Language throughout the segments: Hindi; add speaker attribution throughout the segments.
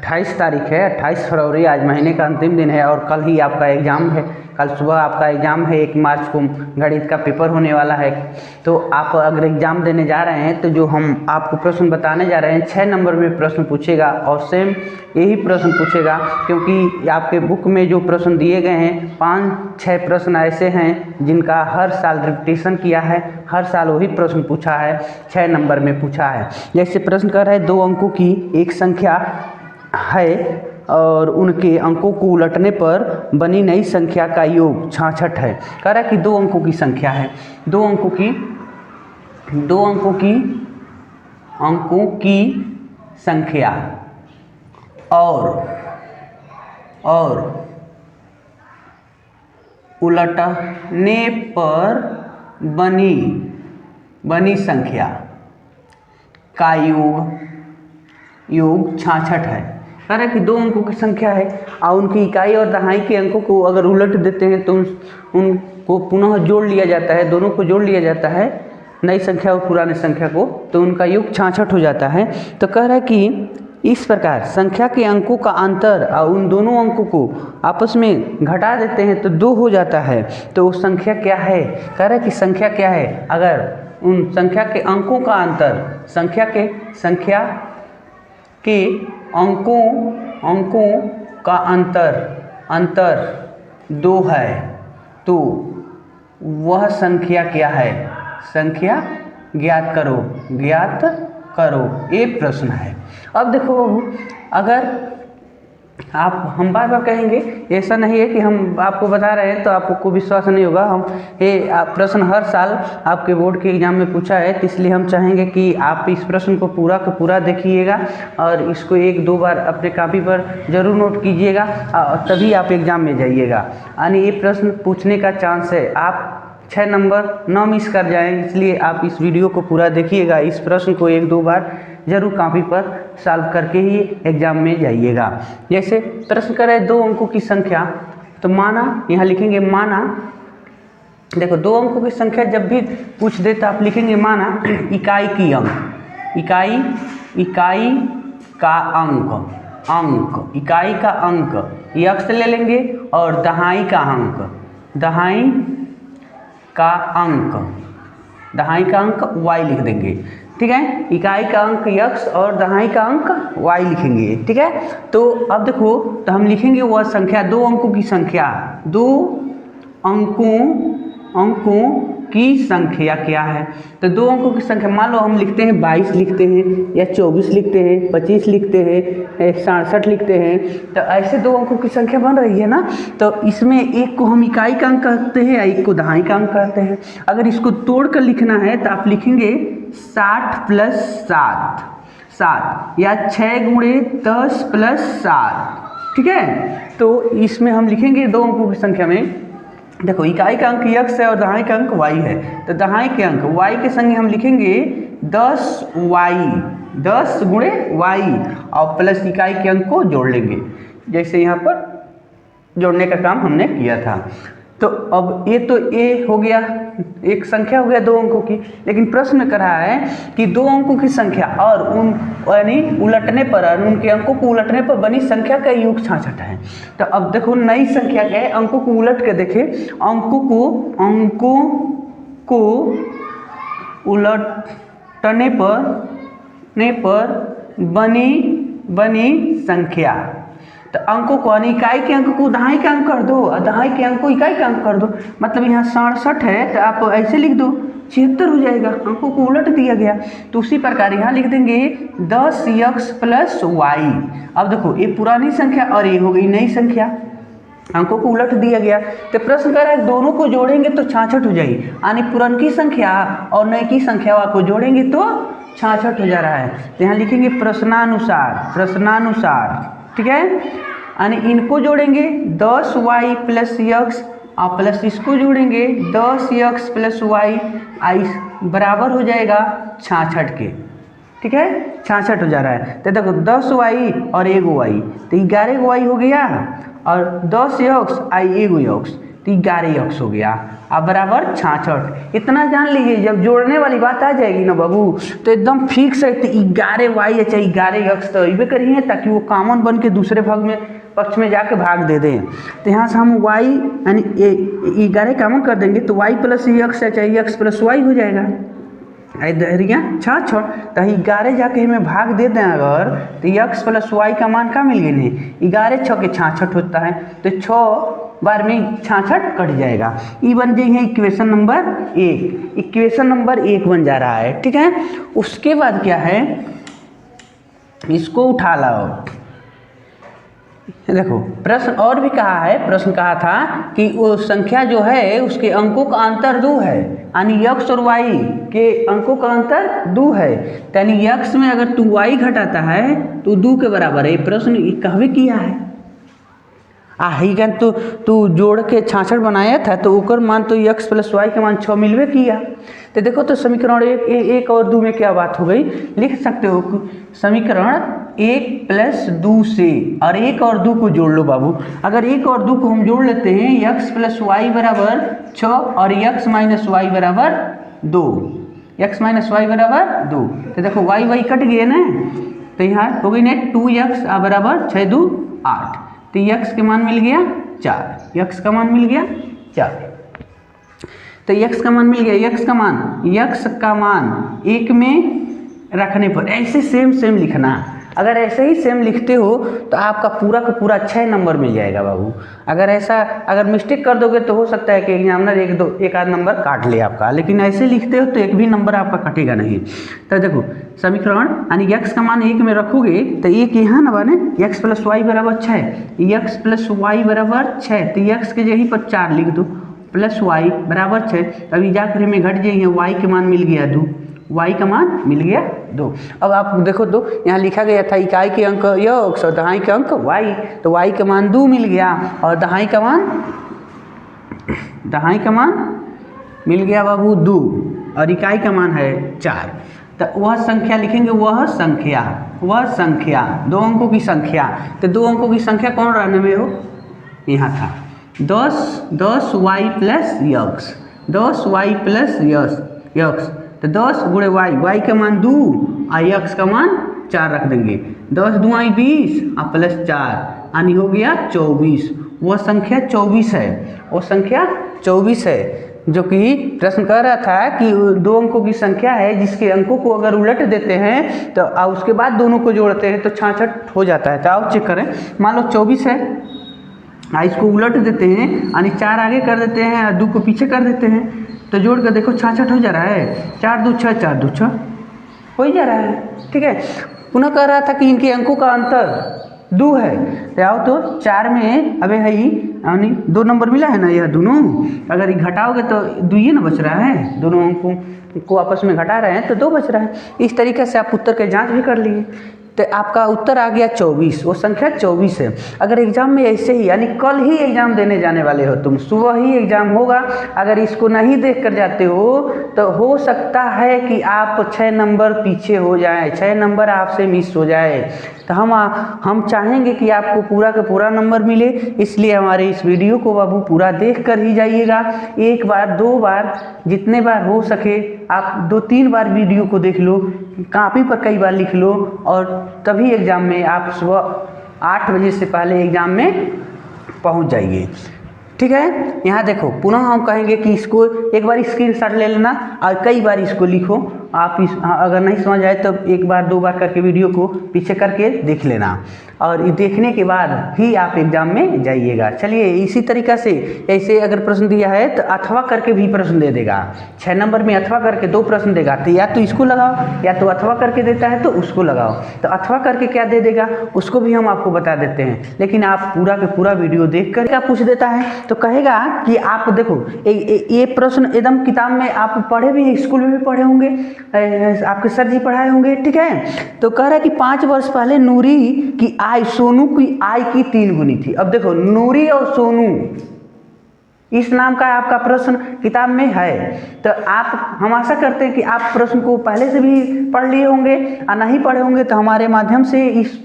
Speaker 1: 28 तारीख है, 28 फरवरी, आज महीने का अंतिम दिन है और कल ही आपका एग्ज़ाम है। कल सुबह आपका एग्ज़ाम है, 1 मार्च को गणित का पेपर होने वाला है। तो आप अगर एग्ज़ाम देने जा रहे हैं तो जो हम आपको प्रश्न बताने जा रहे हैं 6 नंबर में प्रश्न पूछेगा और सेम यही प्रश्न पूछेगा, क्योंकि आपके बुक में जो प्रश्न दिए गए हैं 5-6 प्रश्न ऐसे हैं जिनका हर साल रिपीटेशन किया है, हर साल वही प्रश्न पूछा है, 6 नंबर में पूछा है। जैसे प्रश्न कर रहा है 2 अंकों की एक संख्या है और उनके अंकों को उलटने पर बनी नई संख्या का योग 66 है। कह रहा है कि 2 अंकों की संख्या है, 2 अंकों की संख्या और उलटने पर बनी संख्या का योग 66 है। कह रहा है कि 2 अंकों की संख्या है और उनकी इकाई और दहाई के अंकों को अगर उलट देते हैं तो उनको पुनः जोड़ लिया जाता है, दोनों को जोड़ लिया जाता है, नई संख्या और पुरानी संख्या को, तो उनका योग 66 हो जाता है। तो कह रहा है कि इस प्रकार संख्या के अंकों का अंतर और उन दोनों अंकों को आपस में घटा देते हैं तो 2 हो जाता है। तो संख्या क्या है? कह रहा है कि संख्या क्या है? अगर उन संख्या के अंकों का अंतर, संख्या के अंकों का अंतर 2 है तो वह संख्या क्या है? संख्या ज्ञात करो, ये प्रश्न है। अब देखो, अगर हम बार बार कहेंगे, ऐसा नहीं है कि हम आपको बता रहे हैं तो आपको विश्वास नहीं होगा। प्रश्न हर साल आपके बोर्ड के एग्ज़ाम में पूछा है, तो इसलिए हम चाहेंगे कि आप इस प्रश्न को पूरा का पूरा देखिएगा और इसको 1-2 बार अपने कॉपी पर ज़रूर नोट कीजिएगा, तभी आप एग्ज़ाम में जाइएगा। यानी ये प्रश्न पूछने का चांस है, आप 6 नंबर ना मिस कर जाएं, इसलिए आप इस वीडियो को पूरा देखिएगा। इस प्रश्न को 1-2 बार जरूर कॉपी पर सॉल्व करके ही एग्ज़ाम में जाइएगा। जैसे प्रश्न करें 2 अंकों की संख्या, तो माना, यहाँ लिखेंगे माना, देखो 2 अंकों की संख्या जब भी पूछ दे तो आप लिखेंगे माना इकाई का अंक यक्स ले लेंगे और दहाई का अंक y लिख देंगे। ठीक है, इकाई का अंक x और दहाई का अंक y लिखेंगे। ठीक है, तो अब देखो, तो हम लिखेंगे वह संख्या, 2 अंकों की संख्या, 2 अंकों की संख्या क्या है? तो 2 अंकों की संख्या, मान लो हम लिखते हैं 22 लिखते हैं या 24 लिखते हैं, 25 लिखते हैं, 67 लिखते हैं, तो ऐसे 2 अंकों की संख्या बन रही है ना। तो इसमें एक को हम इकाई का अंक कहते हैं, एक को दहाई का अंक कहते हैं। अगर इसको तोड़ कर लिखना है तो आप लिखेंगे 60 + 7 या 6 × 10 + 7। ठीक है, तो इसमें हम लिखेंगे 2 अंकों की संख्या में, देखो इकाई का अंक x है और दहाई का अंक y है, तो दहाई के अंक y के संगे हम लिखेंगे 10y और प्लस इकाई के अंक को जोड़ लेंगे, जैसे यहाँ पर जोड़ने का काम हमने किया था। तो अब ये तो ये हो गया, एक संख्या हो गया 2 अंकों की। लेकिन प्रश्न में कहा है कि 2 अंकों की संख्या और यानी उलटने पर, उनके अंकों को उलटने पर बनी संख्या का योग 66 है। तो अब देखो नई संख्या क्या है, अंकों को उलट के देखें, अंकों को उलटने पर बनी संख्या, तो अंकों को, इकाई के अंक को दहाई के अंक कर दो और दहाई के अंक को इकाई का अंक कर दो। मतलब यहाँ 67 है तो आप ऐसे लिख दो, 76 हो जाएगा, अंकों को उलट दिया गया। तो उसी प्रकार यहाँ लिख देंगे 10x + y। अब देखो ये पुरानी संख्या और ये हो गई नई संख्या, अंकों को उलट दिया गया। तो प्रश्न कर रहा है दोनों को जोड़ेंगे तो 66 हो जाएगी, यानी पुरानी संख्या और नई की संख्या को जोड़ेंगे तो 66 हो जा रहा है। तो यहाँ लिखेंगे प्रश्नानुसार। ठीक है, यानी इनको जोड़ेंगे 10y + x और प्लस इसको जोड़ेंगे 10x + y, बराबर हो जाएगा 66 के। ठीक है, 66 हो जा रहा है। तो देखो 10y और 1y, तो 11y हो गया और 10x 1x, तो 11 यक्स हो गया। अब बराबर 66। इतना जान लीजिए, जब जोड़ने वाली बात आ जाएगी ना बाबू तो एकदम फिक्स है। तो 11y अच्छा 11 यक्स तो अबे करिए, ताकि वो कॉमन बन के दूसरे भाग में पक्ष में जाके भाग दे दें। तो यहाँ से हम y यानी 11 कॉमन कर देंगे तो y प्लस यक्स अच्छा यक्स प्लस वाई हो जाएगा। इधरिया 6 तो 11 जाके हमें भाग दे दें अगर, तो यक्स प्लस वाई का मान क्या मिल गया नहीं, 11 6 के 66 होता है। तो 6 बार में 66 कट जाएगा। ये बन जाएगी इक्वेशन नंबर 1। इक्वेशन नंबर 1 बन जा रहा है, ठीक है। उसके बाद क्या है, इसको उठा लाओ। देखो प्रश्न और भी कहा है, प्रश्न कहा था कि वो संख्या जो है उसके अंकों का अंतर 2 है, यानी यक्स और वाई के अंकों का अंतर 2 है। यानी यक्स में अगर तू वाई घटाता है तो 2 के बराबर है। प्रश्न कहवे किया है ही गन तू जोड़ के 66 बनाया था तो ओकर मान तो यक्स प्लस वाई के मान 6 मिलवे किया। तो देखो तो समीकरण 1 और 2 में क्या बात हो गई, लिख सकते हो समीकरण 1 प्लस 2 से और 1 और 2 को जोड़ लो बाबू। अगर 1 और 2 को हम जोड़ लेते हैं, यक्स प्लस वाई बराबर 6 और यक्स माइनस वाई बराबर 2, यक्स माइनस वाई बराबर 2। तो देखो वाई वाई कट गए ना, तो यहाँ हो गई ना 2x बराबर 6 2 8। तो यक्स के मान मिल गया 4, यक्स का मान मिल गया 4। तो यक्स का मान मिल गया, यक्स का मान 1 में रखने पर ऐसे सेम लिखना। अगर ऐसे ही सेम लिखते हो तो आपका पूरा का पूरा 6 नंबर मिल जाएगा बाबू। अगर मिस्टेक कर दोगे तो हो सकता है कि एग्जामिनर एक आध नंबर काट ले आपका, लेकिन ऐसे लिखते हो तो एक भी नंबर आपका कटेगा नहीं। तो देखो समीकरण यानी यक्स का मान 1 में रखोगे तो एक यहाँ ना बने, यक्स प्लस वाई बराबर 6, यक्स प्लस वाई बराबर 6। तो यक्स के जगह पर 4 लिख दो, प्लस वाई बराबर 6। अभी जाकर हमें घट जाएंगे, वाई के मान मिल गया 2, y का मान मिल गया 2। अब आप देखो तो यहाँ लिखा गया था इकाई के अंक यक्स और दहाई के अंक y, तो y का मान 2 मिल गया और दहाई का मान मिल गया बाबू 2 और इकाई का मान है 4। तो वह संख्या लिखेंगे, वह संख्या 2 अंकों की संख्या। तो 2 अंकों की संख्या कौन रहने में हो, यहाँ था 10y plus x, 10y plus x. तो 10 गुणे y का मान 2 और यक्स का मान 4 रख देंगे। 10 2 20 और प्लस 4 यानी हो गया 24। वह संख्या 24 है, वो संख्या 24 है जो कि प्रश्न कह रहा था कि 2 अंकों की संख्या है जिसके अंकों को अगर उलट देते हैं तो उसके बाद दोनों को जोड़ते हैं तो 66 हो जाता है। तो आओ चेक करें, मान लो 24 है, इसको उलट देते हैं यानी 4 आगे कर देते हैं और 2 को पीछे कर देते हैं, तो जोड़ कर देखो 66 हो जा रहा है। 4 2 6 4 2 6 हो ही जा रहा है, ठीक है। पुनः कह रहा था कि इनके अंकों का अंतर 2 है। तो आओ तो 4 में अबे है यानी 2 नंबर मिला है ना, यह दोनों अगर घटाओगे तो 2 ही ना बच रहा है, दोनों अंकों को आपस में घटा रहे हैं तो 2 बच रहा है। इस तरीके से आप उत्तर के जांच भी कर लिए। तो आपका उत्तर आ गया 24, वो संख्या 24 है। अगर एग्जाम में ऐसे ही यानी कल ही एग्जाम देने जाने वाले हो तुम, सुबह ही एग्जाम होगा, अगर इसको नहीं देख कर जाते हो तो हो सकता है कि आप 6 नंबर पीछे हो जाए, 6 नंबर आपसे मिस हो जाए। तो हम चाहेंगे कि आपको पूरा का पूरा नंबर मिले, इसलिए हमारे इस वीडियो को बाबू पूरा देख कर ही जाइएगा। 1 बार 2 बार जितने बार हो सके आप 2-3 बार वीडियो को देख लो, कॉपी पर कई बार लिख लो और तभी एग्ज़ाम में आप सुबह 8 बजे से पहले एग्ज़ाम में पहुंच जाइए, ठीक है। यहाँ देखो पुनः हम कहेंगे कि इसको एक बार स्क्रीनशॉट ले लेना और कई बार इसको लिखो। आप अगर नहीं समझ आए तो 1 बार 2 बार करके वीडियो को पीछे करके देख लेना और देखने के बाद ही आप एग्जाम में जाइएगा। चलिए इसी तरीक़ा से ऐसे अगर प्रश्न दिया है तो अथवा करके भी प्रश्न दे देगा। 6 नंबर में अथवा करके 2 प्रश्न देगा, तो या तो इसको लगाओ या तो अथवा करके देता है तो उसको लगाओ। तो अथवा करके क्या दे देगा उसको भी हम आपको बता देते हैं, लेकिन आप पूरा का पूरा वीडियो देख कर क्या पूछ देता है तो कहेगा कि आप देखो ये प्रश्न एकदम किताब में आप पढ़े भी, स्कूल में भी पढ़े होंगे, आपके सर जी पढ़ाए होंगे, ठीक है। तो कह रहा है कि 5 वर्ष पहले नूरी की आय सोनू की आय की 3 गुनी थी। अब देखो नूरी और सोनू इस नाम का आपका प्रश्न किताब में है, तो हम आशा करते हैं कि आप प्रश्न को पहले से भी पढ़ लिए होंगे और नहीं पढ़े होंगे तो हमारे माध्यम से इस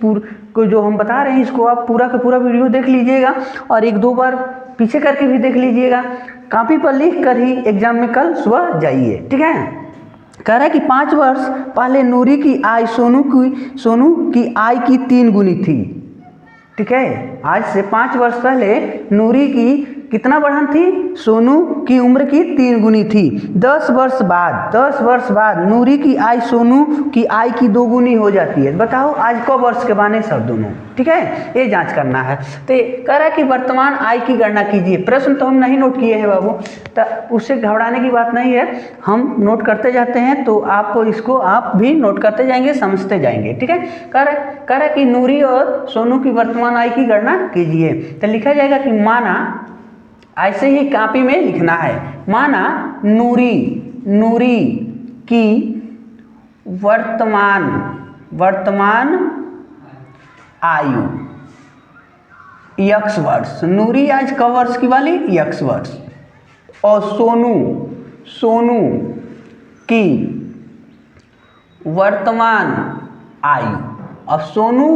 Speaker 1: को जो हम बता रहे हैं इसको आप पूरा का पूरा वीडियो देख लीजिएगा और 1-2 बार पीछे करके भी देख लीजिएगा, कॉपी पर लिख कर ही एग्जाम में कल सुबह जाइए। ठीक है, कह रहा है कि 5 वर्ष पहले नूरी की आय सोनू की आय की 3 गुनी थी। ठीक है, आज से 5 वर्ष पहले नूरी की कितना बढ़न थी? सोनू की उम्र की 3 गुनी थी। 10 वर्ष बाद नूरी की आय सोनू की आय की 2 गुनी हो जाती है। बताओ आज कब वर्ष के बने सब दोनों। ठीक है, ये जांच करना है। तो कह रहा है कि वर्तमान आय की गणना कीजिए। प्रश्न तो हम नहीं नोट किए हैं बाबू, तो उससे घबराने की बात नहीं है, हम नोट करते जाते हैं, तो आप इसको आप भी नोट करते जाएंगे, समझते जाएंगे। ठीक है, कह रहा है कि नूरी और सोनू की वर्तमान आय की गणना कीजिए। तो लिखा जाएगा कि माना, ऐसे ही कॉपी में लिखना है, माना नूरी की वर्तमान आयु x वर्ष। नूरी आज कब वर्ष की वाली? x वर्ष। और सोनू की वर्तमान आयु, अब सोनू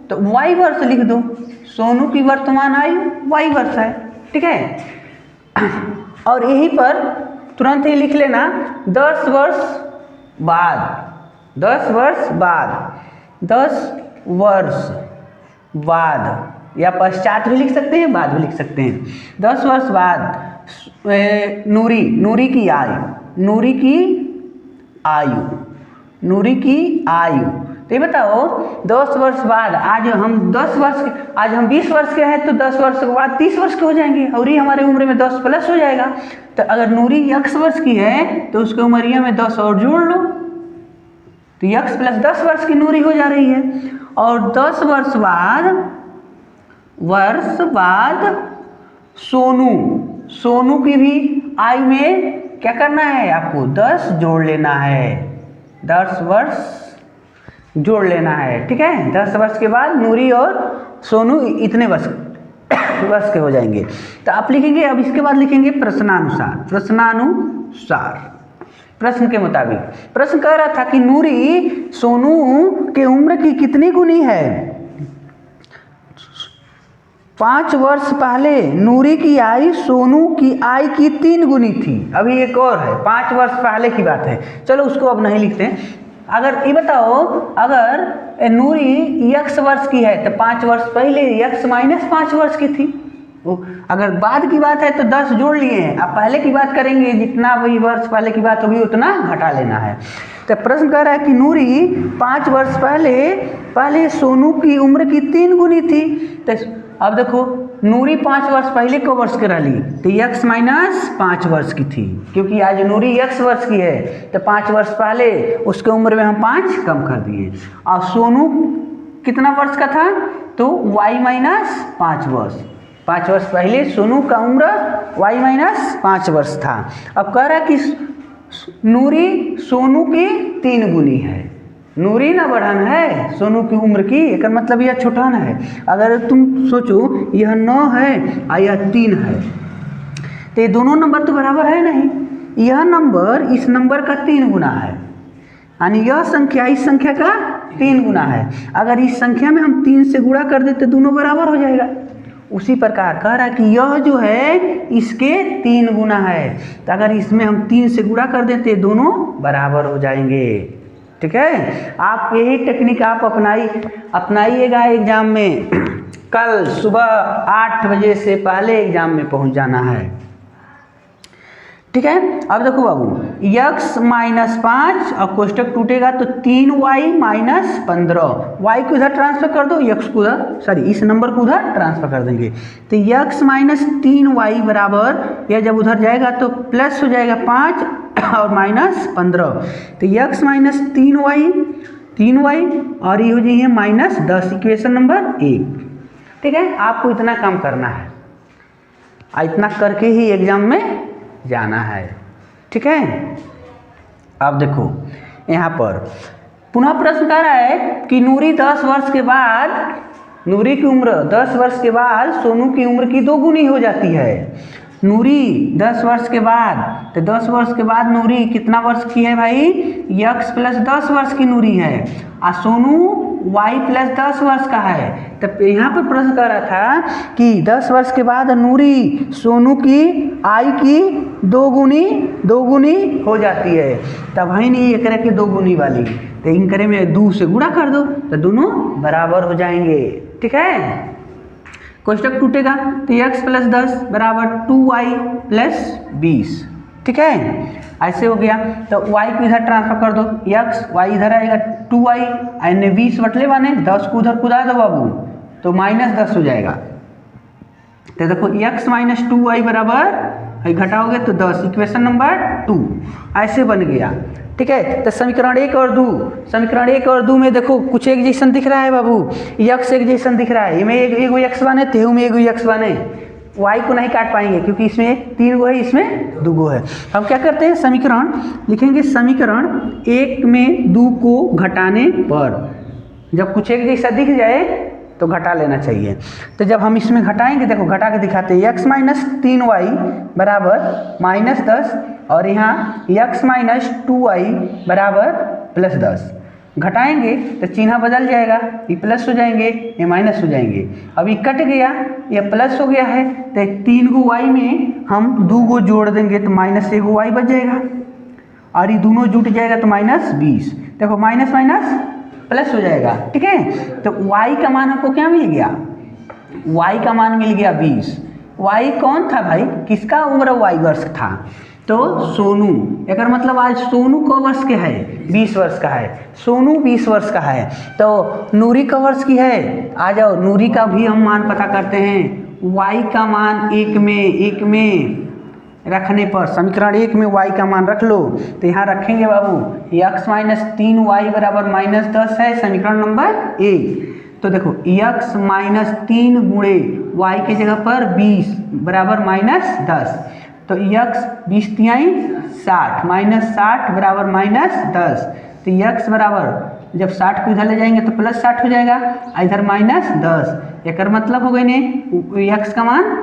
Speaker 1: तो y वर्ष लिख दो, सोनू की वर्तमान आयु y वर्ष है। ठीक है, और यहीं पर तुरंत ही लिख लेना 10 वर्ष बाद या पश्चात भी लिख सकते हैं, बाद भी लिख सकते हैं। 10 वर्ष बाद नूरी की आयु। तो ये बताओ 10 वर्ष बाद, आज हम 20 वर्ष के हैं, तो 10 वर्ष के बाद 30 वर्ष के हो जाएंगे, और ये हमारे उम्र में 10 प्लस हो जाएगा। तो अगर नूरी x वर्ष की है तो उसके उम्रिया में 10 और जोड़ लो, तो x प्लस 10 वर्ष की नूरी हो जा रही है। और 10 वर्ष बाद सोनू की भी आयु में क्या करना है आपको? 10 जोड़ लेना है, 10 वर्ष जोड़ लेना है। ठीक है, 10 वर्ष के बाद नूरी और सोनू इतने वर्ष के हो जाएंगे। तो आप लिखेंगे, अब इसके बाद लिखेंगे प्रश्न के मुताबिक। प्रश्न कह रहा था कि नूरी सोनू के उम्र की कितनी गुनी है? 5 वर्ष पहले नूरी की आयु सोनू की आय की 3 गुनी थी। अभी एक और है, 5 वर्ष पहले की बात है, चलो उसको अब नहीं लिखते हैं। अगर ये बताओ, अगर नूरी x वर्ष की है तो 5 वर्ष पहले x माइनस 5 वर्ष की थी। अगर बाद की बात है तो 10 जोड़ लिए हैं, अब पहले की बात करेंगे, जितना वही वर्ष पहले की बात होगी उतना घटा लेना है। तो प्रश्न कह रहा है कि नूरी 5 वर्ष पहले सोनू की उम्र की 3 गुनी थी। तो अब देखो, नूरी 5 वर्ष पहले को वर्ष के रही, तो x माइनस 5 वर्ष की थी, क्योंकि आज नूरी x वर्ष की है, तो 5 वर्ष पहले उसके उम्र में हम 5 कम कर दिए। और सोनू कितना वर्ष का था? तो y माइनस 5 वर्ष। 5 वर्ष पहले सोनू का उम्र y माइनस 5 वर्ष था। अब कह रहा है कि नूरी सोनू की 3 गुनी है। नूरी ना बढ़न है सोनू की उम्र की, एक मतलब यह छोटन है। अगर तुम सोचो यह 9 है और यह 3 है, तो ये दोनों नंबर तो बराबर है नहीं। यह नंबर इस नंबर का 3 गुना है, यानी यह संख्या इस संख्या का 3 गुना है। अगर इस संख्या में हम 3 से गुणा कर देते दोनों बराबर हो जाएगा। उसी प्रकार कह रहा है कि यह जो है इसके 3 गुना है, तो अगर इसमें हम 3 से गुणा कर देते दोनों बराबर हो जाएंगे। ठीक है, आप यही टेक्निक आप अपनाइएगा एग्जाम में। कल सुबह 8 बजे से पहले एग्जाम में पहुंच जाना है। ठीक है, अब देखो बाबू, x माइनस 5 और कोष्टक टूटेगा तो 3y माइनस 15, y को उधर ट्रांसफर कर दो, x को उधर इस नंबर को उधर ट्रांसफर कर देंगे। तो x माइनस 3y बराबर, यह जब उधर जाएगा तो प्लस हो जाएगा 5 और माइनस 15। तो x माइनस 3y और ये हो जाइए माइनस 10, इक्वेशन नंबर 1। ठीक है, आपको इतना काम करना है, इतना करके ही एग्जाम में जाना है। ठीक है, अब देखो यहाँ पर पुनः प्रश्न कर रहा है कि नूरी 10 वर्ष के बाद, नूरी की उम्र 10 वर्ष के बाद सोनू की उम्र की 2 गुनी हो जाती है। नूरी 10 वर्ष के बाद, तो 10 वर्ष के बाद नूरी कितना वर्ष की है भाई, x प्लस 10 वर्ष की नूरी है, और सोनू y प्लस 10 वर्ष का है। तब यहाँ पर प्रश्न कर रहा था कि 10 वर्ष के बाद नूरी सोनू की आई की दो गुनी हो जाती है, तब है नहीं एक के दो गुनी वाली, तो इन करे में 2 से गुणा कर दो तो दोनों बराबर हो जाएंगे। ठीक है, कोष्टक टूटेगा तो x प्लस 10 बराबर 2y प्लस 20। ठीक है, ऐसे हो गया। तो y को इधर ट्रांसफर कर दो, y इधर आएगा 2y, यानी 20 बटले बने, 10 को उधर कुदा दो बाबू, तो -10 हो जाएगा। तो देखो x माइनस 2y बराबर घटाओगे तो 10, इक्वेशन नंबर 2 ऐसे बन गया। ठीक है, तो समीकरण 1 और 2 में देखो कुछ एक जैसन दिख रहा है बाबू, x एक जैसन दिख रहा है, इनमें एगो x बने, तेहू में एगो x बने, y को नहीं काट पाएंगे क्योंकि इसमें 3 गो है, इसमें 2 गो है। हम क्या करते हैं, समीकरण लिखेंगे, समीकरण 1 में 2 को घटाने पर जब कुछ एक जैसा दिख जाए तो घटा लेना चाहिए। तो जब हम इसमें घटाएंगे, देखो घटा के दिखाते हैं, x माइनस 3y बराबर -10 और यहाँ x माइनस 2y बराबर प्लस 10। घटाएंगे तो चिन्ह बदल जाएगा, ये प्लस हो जाएंगे, ये माइनस हो जाएंगे। अब ये कट गया, ये प्लस हो गया है, तो 3 गो y में हम 2 गो जोड़ देंगे तो -1 y बच जाएगा, और ये दोनों जुट जाएगा तो -20। देखो माइनस माइनस प्लस हो जाएगा। ठीक है, तो y का मान हमको क्या मिल गया, y का मान मिल गया 20। y कौन था भाई, किसका उम्र y वर्ष था, तो सोनू। एक मतलब आज सोनू क वर्ष के है, 20 वर्ष का है, सोनू 20 वर्ष का है। तो नूरी क वर्ष की है, आ जाओ नूरी का भी हम मान पता करते हैं। y का मान 1 में रखने पर, समीकरण 1 में y का मान रख लो, तो यहाँ रखेंगे बाबू x माइनस 3y बराबर -10 है, समीकरण नंबर 1। तो देखो x माइनस 3 गुणे y के जगह पर 20 बराबर -10, तो x 20 तिहाई 60 -60 बराबर -10। तो x बराबर जब 60 को इधर ले जाएंगे तो प्लस 60 हो जाएगा, इधर -10। एक मतलब हो गई ने x का मान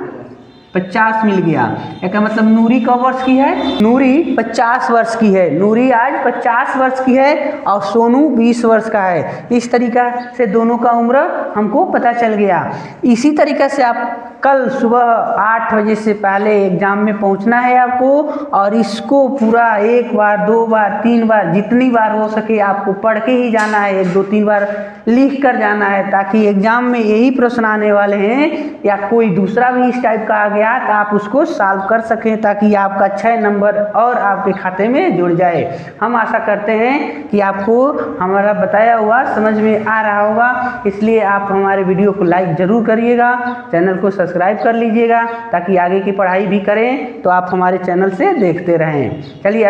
Speaker 1: 50 मिल गया। एक मतलब नूरी कब वर्ष की है, नूरी 50 वर्ष की है, नूरी आज 50 वर्ष की है और सोनू 20 वर्ष का है। इस तरीका से दोनों का उम्र हमको पता चल गया। इसी तरीका से आप कल सुबह 8 बजे से पहले एग्जाम में पहुंचना है आपको, और इसको पूरा 1 बार 2 बार 3 बार जितनी बार हो सके आपको पढ़ के ही जाना है, 1 2 3 बार लिख कर जाना है, ताकि एग्जाम में यही प्रश्न आने वाले हैं या कोई दूसरा भी इस टाइप का आ गया तो आप उसको सॉल्व कर सकें, ताकि आपका 6 नंबर और आपके खाते में जुड़ जाए। हम आशा करते हैं कि आपको हमारा बताया हुआ समझ में आ रहा होगा, इसलिए आप हमारे वीडियो को लाइक ज़रूर करिएगा, चैनल को सब्सक्राइब कर लीजिएगा, ताकि आगे की पढ़ाई भी करें तो आप हमारे चैनल से देखते रहें। चलिए